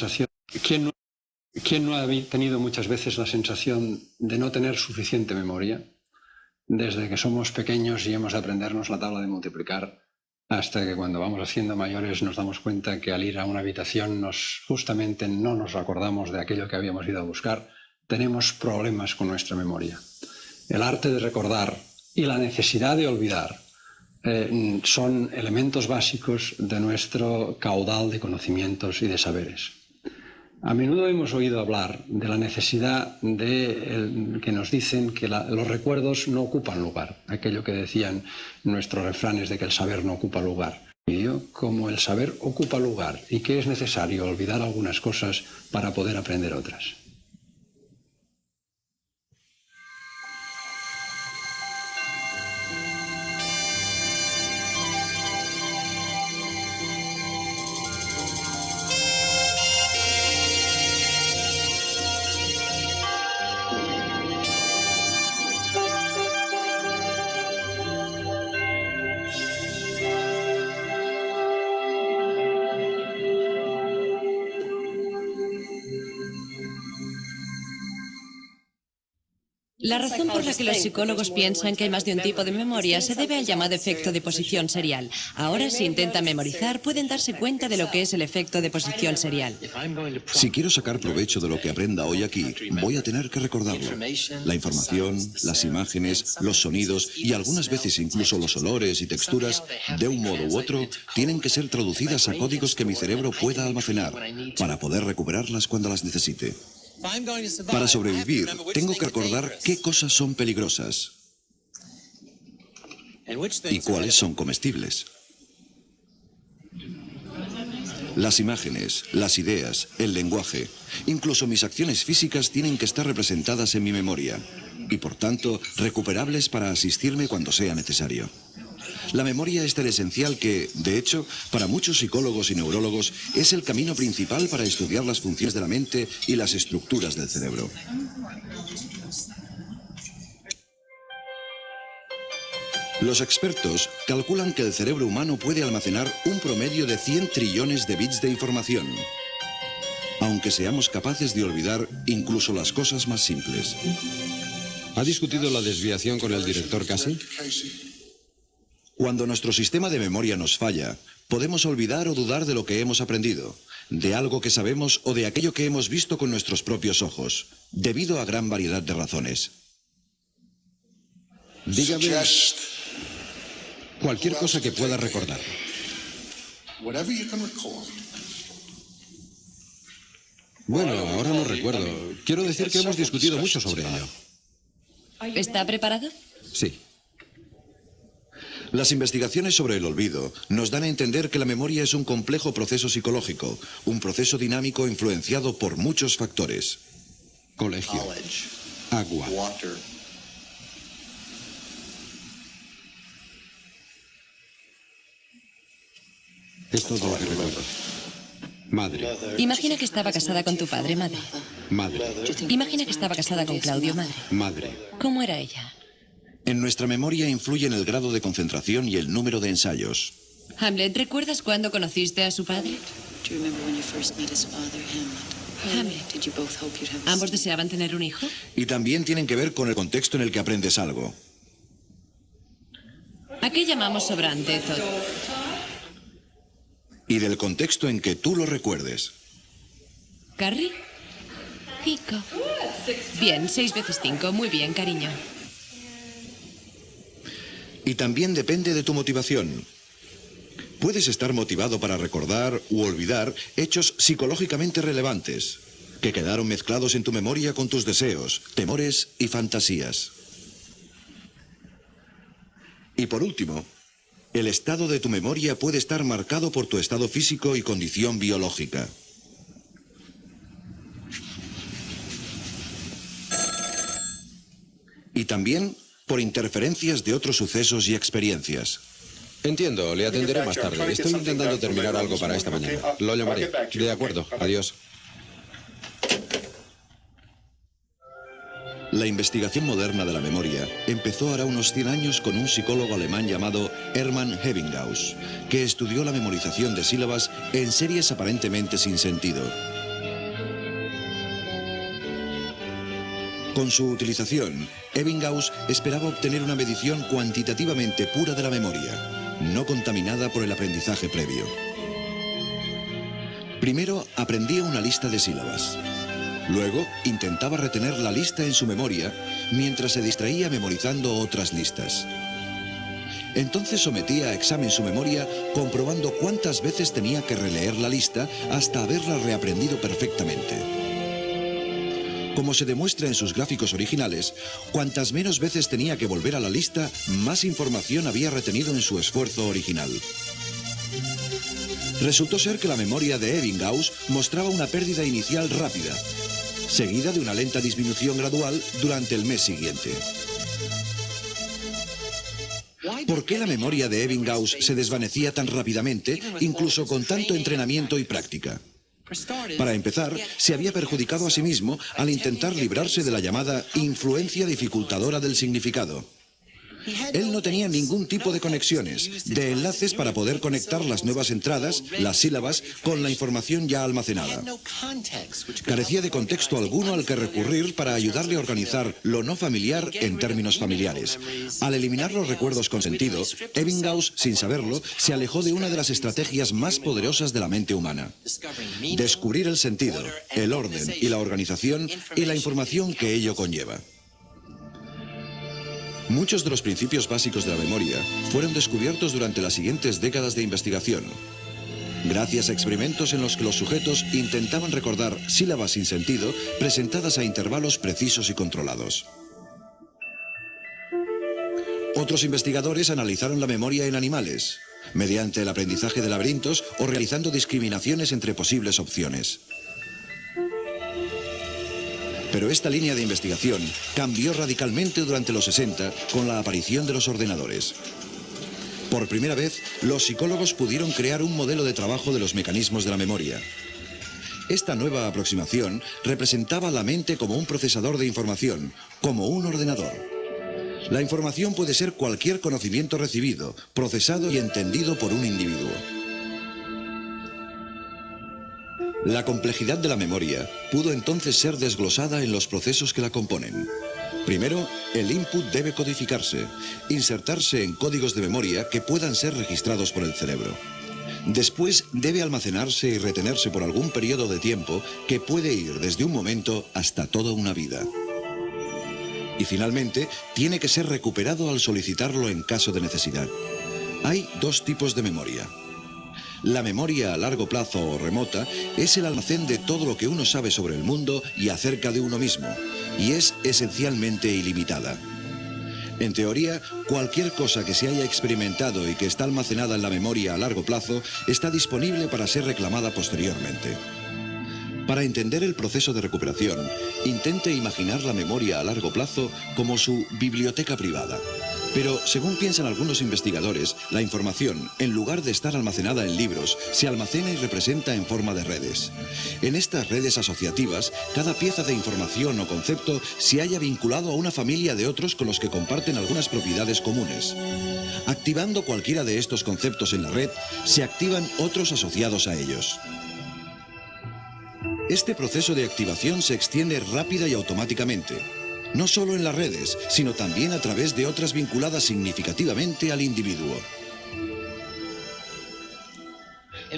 sensación... ¿Quién no ha tenido muchas veces la sensación de no tener suficiente memoria? Desde que somos pequeños y hemos de aprendernos la tabla de multiplicar hasta que cuando vamos haciendo mayores nos damos cuenta que al ir a una habitación justamente no nos acordamos de aquello que habíamos ido a buscar. Tenemos problemas con nuestra memoria. El arte de recordar y la necesidad de olvidar son elementos básicos de nuestro caudal de conocimientos y de saberes. A menudo hemos oído hablar de la necesidad que nos dicen que los recuerdos no ocupan lugar, aquello que decían nuestros refranes de que el saber no ocupa lugar. Y como el saber ocupa lugar y que es necesario olvidar algunas cosas para poder aprender otras. La razón por la que los psicólogos piensan que hay más de un tipo de memoria se debe al llamado efecto de posición serial. Ahora, si intentan memorizar, pueden darse cuenta de lo que es el efecto de posición serial. Si quiero sacar provecho de lo que aprenda hoy aquí, voy a tener que recordarlo. La información, las imágenes, los sonidos y algunas veces incluso los olores y texturas, de un modo u otro, tienen que ser traducidas a códigos que mi cerebro pueda almacenar para poder recuperarlas cuando las necesite. Para sobrevivir, tengo que recordar qué cosas son peligrosas y cuáles son comestibles. Las imágenes, las ideas, el lenguaje, incluso mis acciones físicas tienen que estar representadas en mi memoria y, por tanto, recuperables para asistirme cuando sea necesario. La memoria es tan esencial que, de hecho, para muchos psicólogos y neurólogos es el camino principal para estudiar las funciones de la mente y las estructuras del cerebro. Los expertos calculan que el cerebro humano puede almacenar un promedio de 100 trillones de bits de información, aunque seamos capaces de olvidar incluso las cosas más simples. ¿Ha discutido la desviación con el director Casey? Cuando nuestro sistema de memoria nos falla, podemos olvidar o dudar de lo que hemos aprendido, de algo que sabemos o de aquello que hemos visto con nuestros propios ojos, debido a gran variedad de razones. Dígame cualquier cosa que pueda recordar. Bueno, ahora no recuerdo. Quiero decir que hemos discutido mucho sobre ello. ¿Está preparado? Sí. Las investigaciones sobre el olvido nos dan a entender que la memoria es un complejo proceso psicológico, un proceso dinámico influenciado por muchos factores. Colegio, agua, esto es lo que recuerdo. Madre. Imagina que estaba casada con tu padre, madre. Madre. Imagina que estaba casada con Claudio, madre. Madre. ¿Cómo era ella? En nuestra memoria influyen el grado de concentración y el número de ensayos. Hamlet, ¿recuerdas cuándo conociste a su padre? Hamlet. ¿Ambos deseaban tener un hijo? Y también tienen que ver con el contexto en el que aprendes algo. ¿A qué llamamos sobrante, Todd? Y del contexto en que tú lo recuerdes. ¿Carrie? 5. Bien, 6 veces 5. Muy bien, cariño. Y también depende de tu motivación. Puedes estar motivado para recordar u olvidar hechos psicológicamente relevantes, que quedaron mezclados en tu memoria con tus deseos, temores y fantasías. Y por último, el estado de tu memoria puede estar marcado por tu estado físico y condición biológica. Y también por interferencias de otros sucesos y experiencias. Entiendo, le atenderé más tarde. Estoy intentando terminar algo para esta mañana. Lo llamaré. De acuerdo, adiós. La investigación moderna de la memoria empezó hará unos 100 años con un psicólogo alemán llamado Hermann Ebbinghaus, que estudió la memorización de sílabas en series aparentemente sin sentido. Con su utilización, Ebbinghaus esperaba obtener una medición cuantitativamente pura de la memoria, no contaminada por el aprendizaje previo. Primero aprendía una lista de sílabas. Luego intentaba retener la lista en su memoria mientras se distraía memorizando otras listas. Entonces sometía a examen su memoria comprobando cuántas veces tenía que releer la lista hasta haberla reaprendido perfectamente. Como se demuestra en sus gráficos originales, cuantas menos veces tenía que volver a la lista, más información había retenido en su esfuerzo original. Resultó ser que la memoria de Ebbinghaus mostraba una pérdida inicial rápida, seguida de una lenta disminución gradual durante el mes siguiente. ¿Por qué la memoria de Ebbinghaus se desvanecía tan rápidamente, incluso con tanto entrenamiento y práctica? Para empezar, se había perjudicado a sí mismo al intentar librarse de la llamada influencia dificultadora del significado. Él no tenía ningún tipo de conexiones, de enlaces para poder conectar las nuevas entradas, las sílabas, con la información ya almacenada. Carecía de contexto alguno al que recurrir para ayudarle a organizar lo no familiar en términos familiares. Al eliminar los recuerdos con sentido, Ebbinghaus, sin saberlo, se alejó de una de las estrategias más poderosas de la mente humana: descubrir el sentido, el orden y la organización y la información que ello conlleva. Muchos de los principios básicos de la memoria fueron descubiertos durante las siguientes décadas de investigación, gracias a experimentos en los que los sujetos intentaban recordar sílabas sin sentido presentadas a intervalos precisos y controlados. Otros investigadores analizaron la memoria en animales, mediante el aprendizaje de laberintos o realizando discriminaciones entre posibles opciones. Pero esta línea de investigación cambió radicalmente durante los 60 con la aparición de los ordenadores. Por primera vez, los psicólogos pudieron crear un modelo de trabajo de los mecanismos de la memoria. Esta nueva aproximación representaba la mente como un procesador de información, como un ordenador. La información puede ser cualquier conocimiento recibido, procesado y entendido por un individuo. La complejidad de la memoria pudo entonces ser desglosada en los procesos que la componen. Primero, el input debe codificarse, insertarse en códigos de memoria que puedan ser registrados por el cerebro. Después, debe almacenarse y retenerse por algún periodo de tiempo que puede ir desde un momento hasta toda una vida. Y finalmente, tiene que ser recuperado al solicitarlo en caso de necesidad. Hay dos tipos de memoria. La memoria a largo plazo o remota es el almacén de todo lo que uno sabe sobre el mundo y acerca de uno mismo, y es esencialmente ilimitada. En teoría, cualquier cosa que se haya experimentado y que está almacenada en la memoria a largo plazo está disponible para ser reclamada posteriormente. Para entender el proceso de recuperación, intente imaginar la memoria a largo plazo como su biblioteca privada. Pero, según piensan algunos investigadores, la información, en lugar de estar almacenada en libros, se almacena y representa en forma de redes. En estas redes asociativas, cada pieza de información o concepto se halla vinculado a una familia de otros con los que comparten algunas propiedades comunes. Activando cualquiera de estos conceptos en la red, se activan otros asociados a ellos. Este proceso de activación se extiende rápida y automáticamente. No solo en las redes, sino también a través de otras vinculadas significativamente al individuo.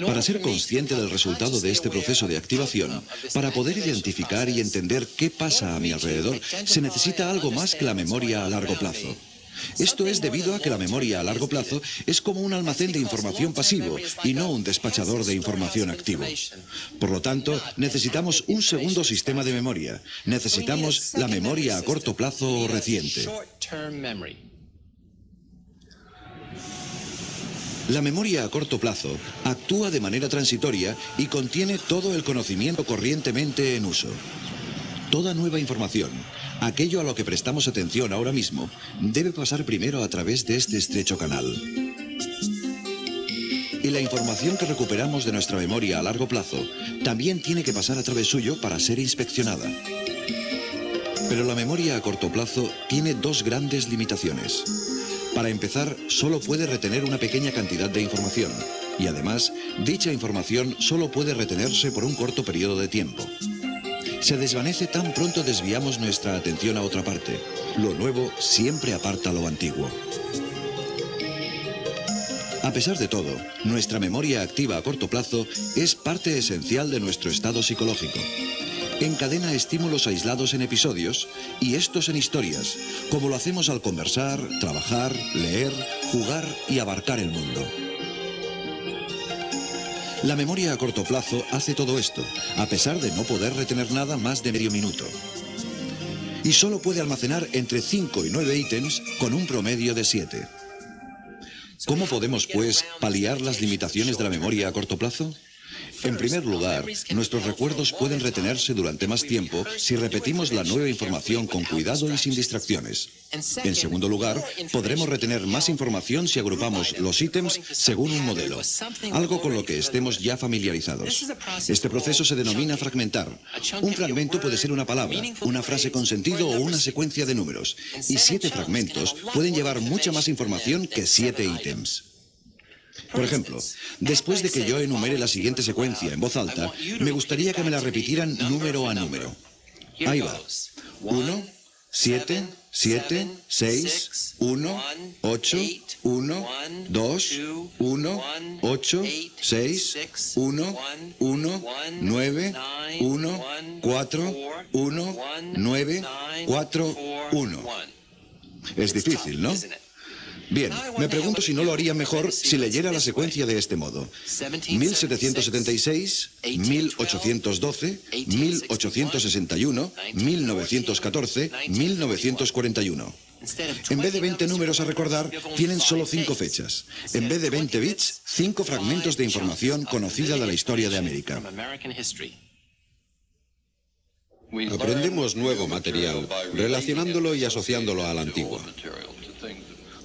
Para ser consciente del resultado de este proceso de activación, para poder identificar y entender qué pasa a mi alrededor, se necesita algo más que la memoria a largo plazo. Esto es debido a que la memoria a largo plazo es como un almacén de información pasivo y no un despachador de información activo. Por lo tanto, necesitamos un segundo sistema de memoria. Necesitamos la memoria a corto plazo o reciente. La memoria a corto plazo actúa de manera transitoria y contiene todo el conocimiento corrientemente en uso. Toda nueva información, aquello a lo que prestamos atención ahora mismo, debe pasar primero a través de este estrecho canal. Y la información que recuperamos de nuestra memoria a largo plazo también tiene que pasar a través suyo para ser inspeccionada. Pero la memoria a corto plazo tiene dos grandes limitaciones. Para empezar, solo puede retener una pequeña cantidad de información. Y además, dicha información solo puede retenerse por un corto periodo de tiempo. se desvanece tan pronto desviamos nuestra atención a otra parte. Lo nuevo siempre aparta lo antiguo. A pesar de todo, nuestra memoria activa a corto plazo es parte esencial de nuestro estado psicológico. Encadena estímulos aislados en episodios y estos en historias, como lo hacemos al conversar, trabajar, leer, jugar y abarcar el mundo. La memoria a corto plazo hace todo esto, a pesar de no poder retener nada más de medio minuto. Y solo puede almacenar entre 5 y 9 ítems con un promedio de 7. ¿Cómo podemos, pues, paliar las limitaciones de la memoria a corto plazo? En primer lugar, nuestros recuerdos pueden retenerse durante más tiempo si repetimos la nueva información con cuidado y sin distracciones. En segundo lugar, podremos retener más información si agrupamos los ítems según un modelo, algo con lo que estemos ya familiarizados. Este proceso se denomina fragmentar. Un fragmento puede ser una palabra, una frase con sentido o una secuencia de números, y 7 fragmentos pueden llevar mucha más información que 7 ítems. Por ejemplo, después de que yo enumere la siguiente secuencia en voz alta, me gustaría que me la repitieran número a número. Ahí va. 1, 7, 7, 6, 1, 8, 1, 2, 1, 8, 6, 1, 1, 9, 1, 4, 1, 9, 4, 1. Es difícil, ¿no? Bien, me pregunto si no lo haría mejor si leyera la secuencia de este modo. 1776, 1812, 1861, 1914, 1941. En vez de 20 números a recordar, tienen solo 5 fechas. En vez de 20 bits, 5 fragmentos de información conocida de la historia de América. Aprendemos nuevo material, relacionándolo y asociándolo al antiguo.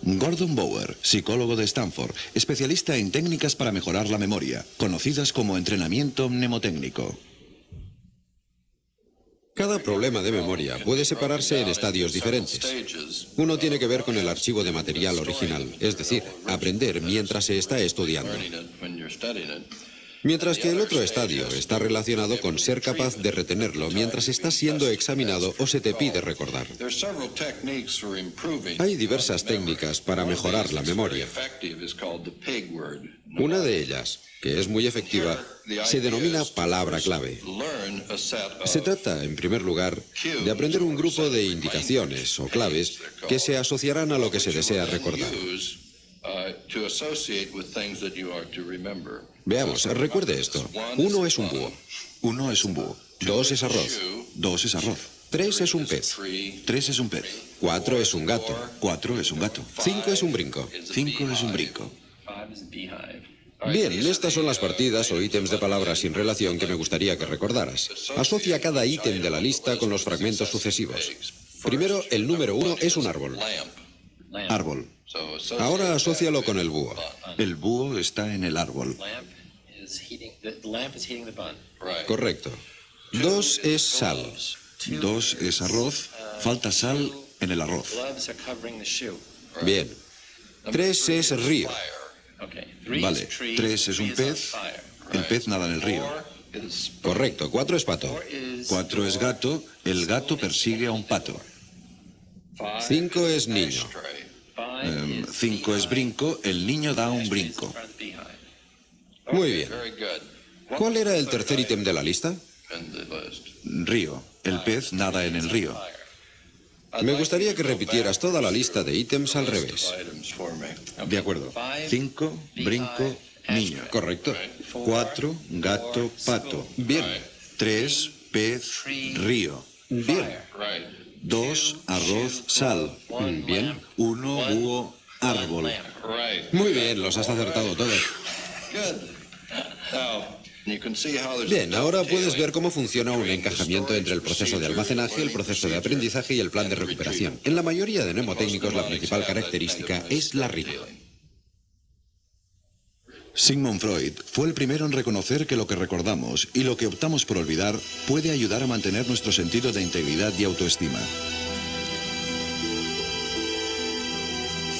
Gordon Bower, psicólogo de Stanford, especialista en técnicas para mejorar la memoria, conocidas como entrenamiento mnemotécnico. Cada problema de memoria puede separarse en estadios diferentes. Uno tiene que ver con el archivo de material original, es decir, aprender mientras se está estudiando. Mientras que el otro estadio está relacionado con ser capaz de retenerlo mientras está siendo examinado o se te pide recordar. Hay diversas técnicas para mejorar la memoria. Una de ellas, que es muy efectiva, se denomina palabra clave. Se trata, en primer lugar, de aprender un grupo de indicaciones o claves que se asociarán a lo que se desea recordar. Veamos, recuerde esto. 1 es un búho. 1 es un búho. 2 es arroz. 2 es arroz. 3 es un pez. 3 es un pez. 4 es un gato. 4 es un gato. 5 es un brinco. 5 es un brinco. Bien, estas son las partidas o ítems de palabras sin relación que me gustaría que recordaras. Asocia cada ítem de la lista con los fragmentos sucesivos. Primero, el número 1 es un árbol. Árbol. Ahora asócialo con el búho. El búho está en el árbol. Correcto. 2 es sal. 2 es arroz. Falta sal en el arroz. Bien. 3 es río. Vale. 3 es un pez. El pez nada en el río. Correcto. 4 es pato. 4 es gato. El gato persigue a un pato. 5 es niño. 5 es brinco. El niño da un brinco. Muy bien. ¿Cuál era el tercer ítem de la lista? Río. El pez nada en el río. Me gustaría que repitieras toda la lista de ítems al revés. De acuerdo. 5, brinco, niño. Correcto. 4, gato, pato. Bien. 3, pez, río. Bien. 2, arroz, sal. Bien. 1, búho, árbol. Muy bien, los has acertado todos. Bien, ahora puedes ver cómo funciona un encajamiento entre el proceso de almacenaje, el proceso de aprendizaje y el plan de recuperación. En la mayoría de mnemotécnicos, la principal característica es la rima. Sigmund Freud fue el primero en reconocer que lo que recordamos y lo que optamos por olvidar puede ayudar a mantener nuestro sentido de integridad y autoestima.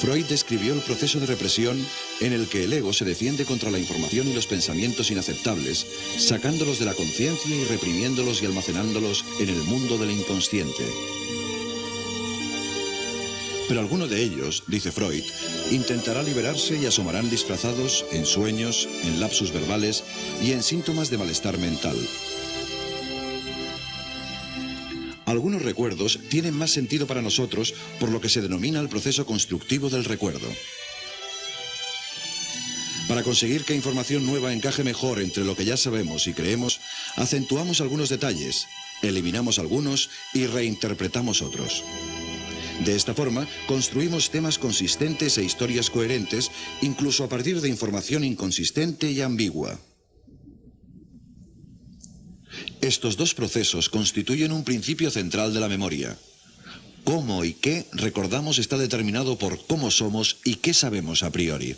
Freud describió el proceso de represión en el que el ego se defiende contra la información y los pensamientos inaceptables, sacándolos de la conciencia y reprimiéndolos y almacenándolos en el mundo del inconsciente. Pero alguno de ellos, dice Freud, intentará liberarse y asomarán disfrazados en sueños, en lapsus verbales y en síntomas de malestar mental. Algunos recuerdos tienen más sentido para nosotros por lo que se denomina el proceso constructivo del recuerdo. Para conseguir que información nueva encaje mejor entre lo que ya sabemos y creemos, acentuamos algunos detalles, eliminamos algunos y reinterpretamos otros. De esta forma, construimos temas consistentes e historias coherentes, incluso a partir de información inconsistente y ambigua. Estos dos procesos constituyen un principio central de la memoria. Cómo y qué recordamos está determinado por cómo somos y qué sabemos a priori.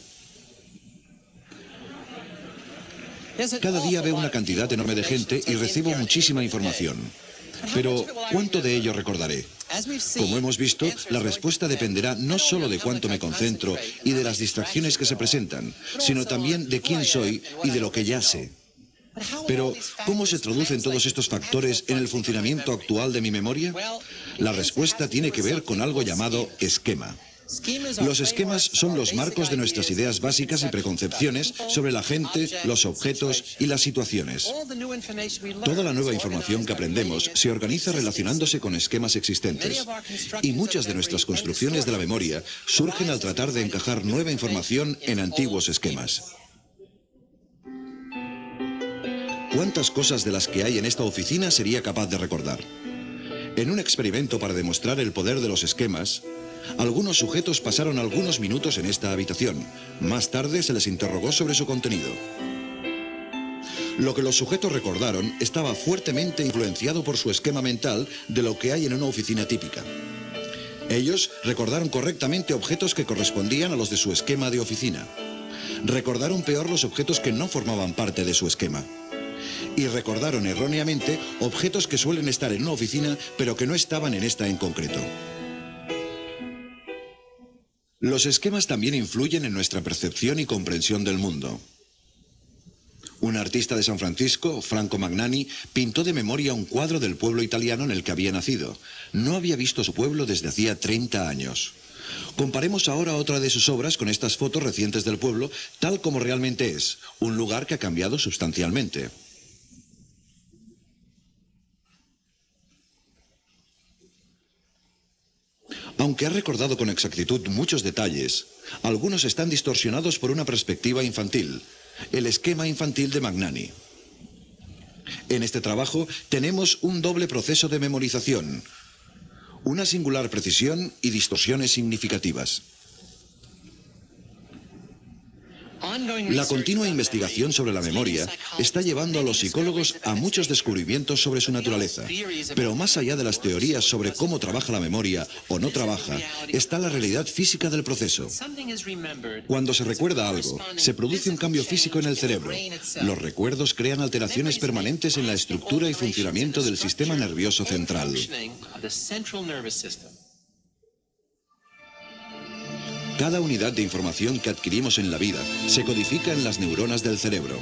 Cada día veo una cantidad enorme de gente y recibo muchísima información. Pero, ¿cuánto de ello recordaré? Como hemos visto, la respuesta dependerá no solo de cuánto me concentro y de las distracciones que se presentan, sino también de quién soy y de lo que ya sé. Pero, ¿cómo se traducen todos estos factores en el funcionamiento actual de mi memoria? La respuesta tiene que ver con algo llamado esquema. Los esquemas son los marcos de nuestras ideas básicas y preconcepciones sobre la gente, los objetos y las situaciones. Toda la nueva información que aprendemos se organiza relacionándose con esquemas existentes. Y muchas de nuestras construcciones de la memoria surgen al tratar de encajar nueva información en antiguos esquemas. ¿Cuántas cosas de las que hay en esta oficina sería capaz de recordar? En un experimento para demostrar el poder de los esquemas, algunos sujetos pasaron algunos minutos en esta habitación. Más tarde se les interrogó sobre su contenido. Lo que los sujetos recordaron estaba fuertemente influenciado por su esquema mental de lo que hay en una oficina típica. Ellos recordaron correctamente objetos que correspondían a los de su esquema de oficina. Recordaron peor los objetos que no formaban parte de su esquema. Y recordaron erróneamente objetos que suelen estar en una oficina, pero que no estaban en esta en concreto. Los esquemas también influyen en nuestra percepción y comprensión del mundo. Un artista de San Francisco, Franco Magnani, pintó de memoria un cuadro del pueblo italiano en el que había nacido. No había visto su pueblo desde hacía 30 años. Comparemos ahora otra de sus obras con estas fotos recientes del pueblo, tal como realmente es, un lugar que ha cambiado sustancialmente. Aunque ha recordado con exactitud muchos detalles, algunos están distorsionados por una perspectiva infantil, el esquema infantil de Magnani. En este trabajo tenemos un doble proceso de memorización, una singular precisión y distorsiones significativas. La continua investigación sobre la memoria está llevando a los psicólogos a muchos descubrimientos sobre su naturaleza. Pero más allá de las teorías sobre cómo trabaja la memoria o no trabaja, está la realidad física del proceso. Cuando se recuerda algo, se produce un cambio físico en el cerebro. Los recuerdos crean alteraciones permanentes en la estructura y funcionamiento del sistema nervioso central. Cada unidad de información que adquirimos en la vida se codifica en las neuronas del cerebro.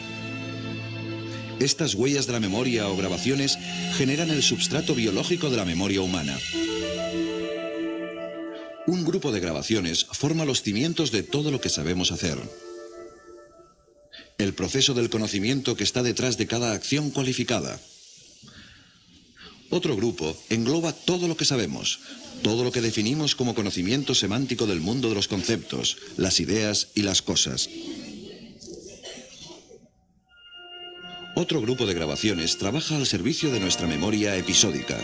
Estas huellas de la memoria o grabaciones generan el substrato biológico de la memoria humana. Un grupo de grabaciones forma los cimientos de todo lo que sabemos hacer. El proceso del conocimiento que está detrás de cada acción cualificada. Otro grupo engloba todo lo que sabemos, todo lo que definimos como conocimiento semántico del mundo de los conceptos, las ideas y las cosas. Otro grupo de grabaciones trabaja al servicio de nuestra memoria episódica.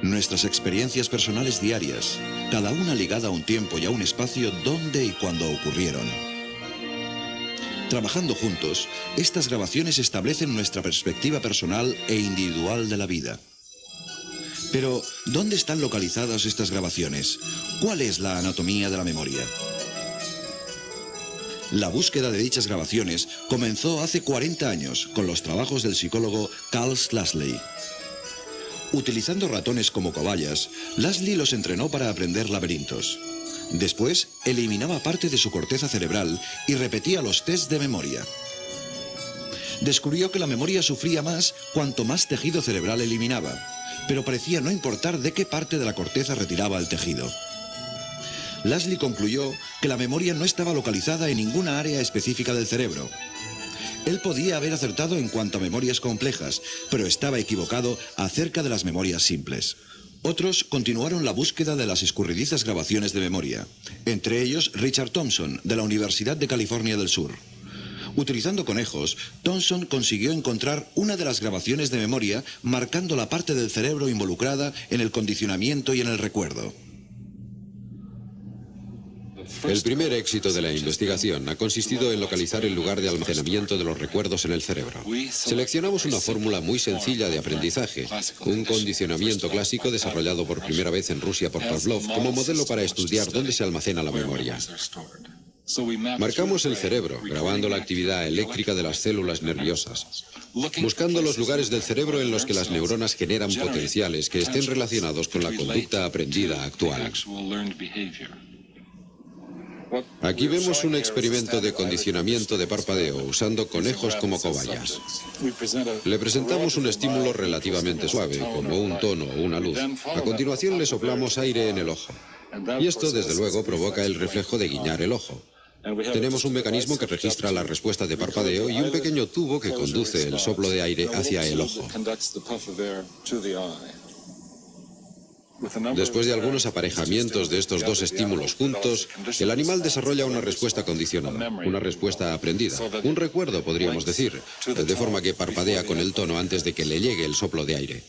Nuestras experiencias personales diarias, cada una ligada a un tiempo y a un espacio donde y cuando ocurrieron. Trabajando juntos, estas grabaciones establecen nuestra perspectiva personal e individual de la vida. Pero, ¿dónde están localizadas estas grabaciones? ¿Cuál es la anatomía de la memoria? La búsqueda de dichas grabaciones comenzó hace 40 años con los trabajos del psicólogo Carl Laszlo. Utilizando ratones como cobayas, Laszlo los entrenó para aprender laberintos. Después, eliminaba parte de su corteza cerebral y repetía los tests de memoria. Descubrió que la memoria sufría más cuanto más tejido cerebral eliminaba, pero parecía no importar de qué parte de la corteza retiraba el tejido. Lashley concluyó que la memoria no estaba localizada en ninguna área específica del cerebro. Él podía haber acertado en cuanto a memorias complejas, pero estaba equivocado acerca de las memorias simples. Otros continuaron la búsqueda de las escurridizas grabaciones de memoria, entre ellos Richard Thompson, de la Universidad de California del Sur. Utilizando conejos, Thompson consiguió encontrar una de las grabaciones de memoria marcando la parte del cerebro involucrada en el condicionamiento y en el recuerdo. El primer éxito de la investigación ha consistido en localizar el lugar de almacenamiento de los recuerdos en el cerebro. Seleccionamos una fórmula muy sencilla de aprendizaje, un condicionamiento clásico desarrollado por primera vez en Rusia por Pavlov como modelo para estudiar dónde se almacena la memoria. Marcamos el cerebro, grabando la actividad eléctrica de las células nerviosas, buscando los lugares del cerebro en los que las neuronas generan potenciales que estén relacionados con la conducta aprendida actual. Aquí vemos un experimento de condicionamiento de parpadeo usando conejos como cobayas. Le presentamos un estímulo relativamente suave, como un tono o una luz. A continuación le soplamos aire en el ojo. Y esto, desde luego, provoca el reflejo de guiñar el ojo. Tenemos un mecanismo que registra la respuesta de parpadeo y un pequeño tubo que conduce el soplo de aire hacia el ojo. Después de algunos aparejamientos de estos dos estímulos juntos, el animal desarrolla una respuesta condicionada, una respuesta aprendida, un recuerdo, podríamos decir, de forma que parpadea con el tono antes de que le llegue el soplo de aire.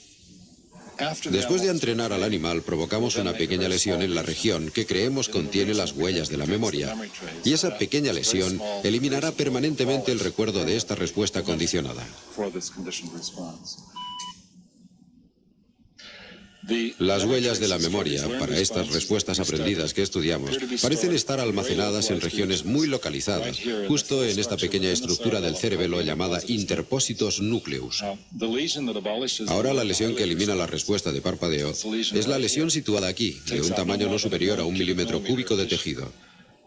Después de entrenar al animal, provocamos una pequeña lesión en la región que creemos contiene las huellas de la memoria, y esa pequeña lesión eliminará permanentemente el recuerdo de esta respuesta condicionada. Las huellas de la memoria para estas respuestas aprendidas que estudiamos parecen estar almacenadas en regiones muy localizadas, justo en esta pequeña estructura del cerebelo llamada interpósitos núcleus. Ahora la lesión que elimina la respuesta de parpadeo es la lesión situada aquí, de un tamaño no superior a 1 milímetro cúbico de tejido.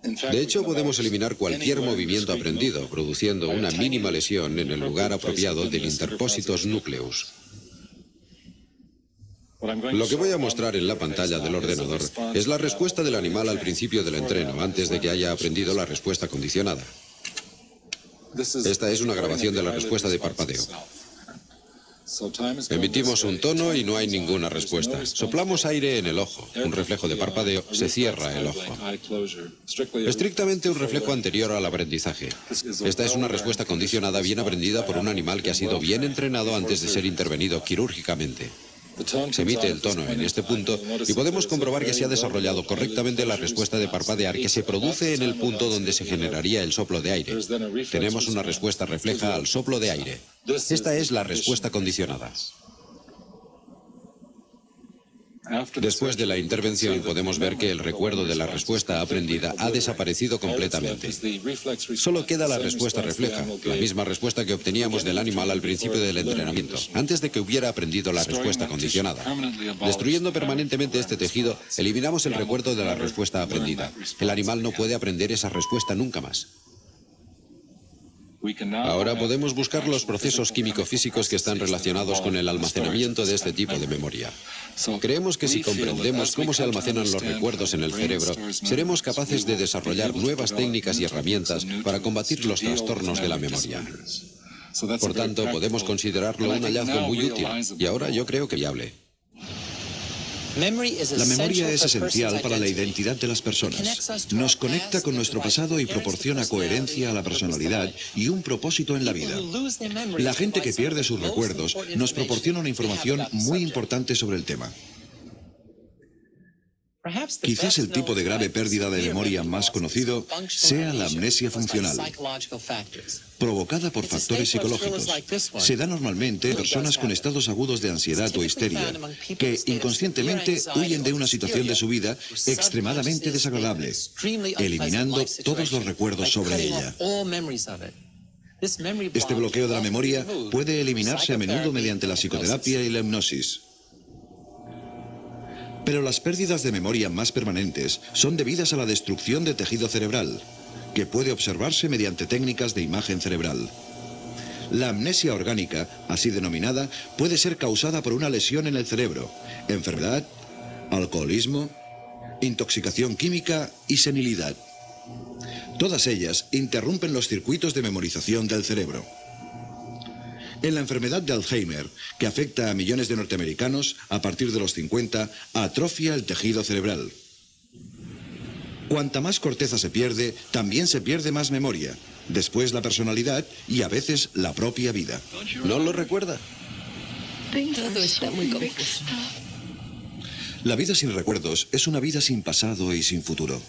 De hecho, podemos eliminar cualquier movimiento aprendido, produciendo una mínima lesión en el lugar apropiado del interpósitos núcleus. Lo que voy a mostrar en la pantalla del ordenador es la respuesta del animal al principio del entreno, antes de que haya aprendido la respuesta condicionada. Esta es una grabación de la respuesta de parpadeo. Emitimos un tono y no hay ninguna respuesta. Soplamos aire en el ojo, un reflejo de parpadeo, se cierra el ojo. Estrictamente un reflejo anterior al aprendizaje. Esta es una respuesta condicionada bien aprendida por un animal que ha sido bien entrenado antes de ser intervenido quirúrgicamente. Se emite el tono en este punto y podemos comprobar que se ha desarrollado correctamente la respuesta de parpadear que se produce en el punto donde se generaría el soplo de aire. Tenemos una respuesta refleja al soplo de aire. Esta es la respuesta condicionada. Después de la intervención podemos ver que el recuerdo de la respuesta aprendida ha desaparecido completamente. Solo queda la respuesta refleja, la misma respuesta que obteníamos del animal al principio del entrenamiento, antes de que hubiera aprendido la respuesta condicionada. Destruyendo permanentemente este tejido, eliminamos el recuerdo de la respuesta aprendida. El animal no puede aprender esa respuesta nunca más. Ahora podemos buscar los procesos químico-físicos que están relacionados con el almacenamiento de este tipo de memoria. Creemos que si comprendemos cómo se almacenan los recuerdos en el cerebro, seremos capaces de desarrollar nuevas técnicas y herramientas para combatir los trastornos de la memoria. Por tanto, podemos considerarlo un hallazgo muy útil, y ahora yo creo que viable. La memoria es esencial para la identidad de las personas. Nos conecta con nuestro pasado y proporciona coherencia a la personalidad y un propósito en la vida. La gente que pierde sus recuerdos nos proporciona una información muy importante sobre el tema. Quizás el tipo de grave pérdida de memoria más conocido sea la amnesia funcional, provocada por factores psicológicos. Se da normalmente en personas con estados agudos de ansiedad o histeria, que inconscientemente huyen de una situación de su vida extremadamente desagradable, eliminando todos los recuerdos sobre ella. Este bloqueo de la memoria puede eliminarse a menudo mediante la psicoterapia y la hipnosis. Pero las pérdidas de memoria más permanentes son debidas a la destrucción de tejido cerebral, que puede observarse mediante técnicas de imagen cerebral. La amnesia orgánica, así denominada, puede ser causada por una lesión en el cerebro, enfermedad, alcoholismo, intoxicación química y senilidad. Todas ellas interrumpen los circuitos de memorización del cerebro. En la enfermedad de Alzheimer, que afecta a millones de norteamericanos, a partir de los 50, atrofia el tejido cerebral. Cuanta más corteza se pierde, también se pierde más memoria, después la personalidad y a veces la propia vida. ¿No lo recuerda? Todo está muy confuso. La vida sin recuerdos es una vida sin pasado y sin futuro.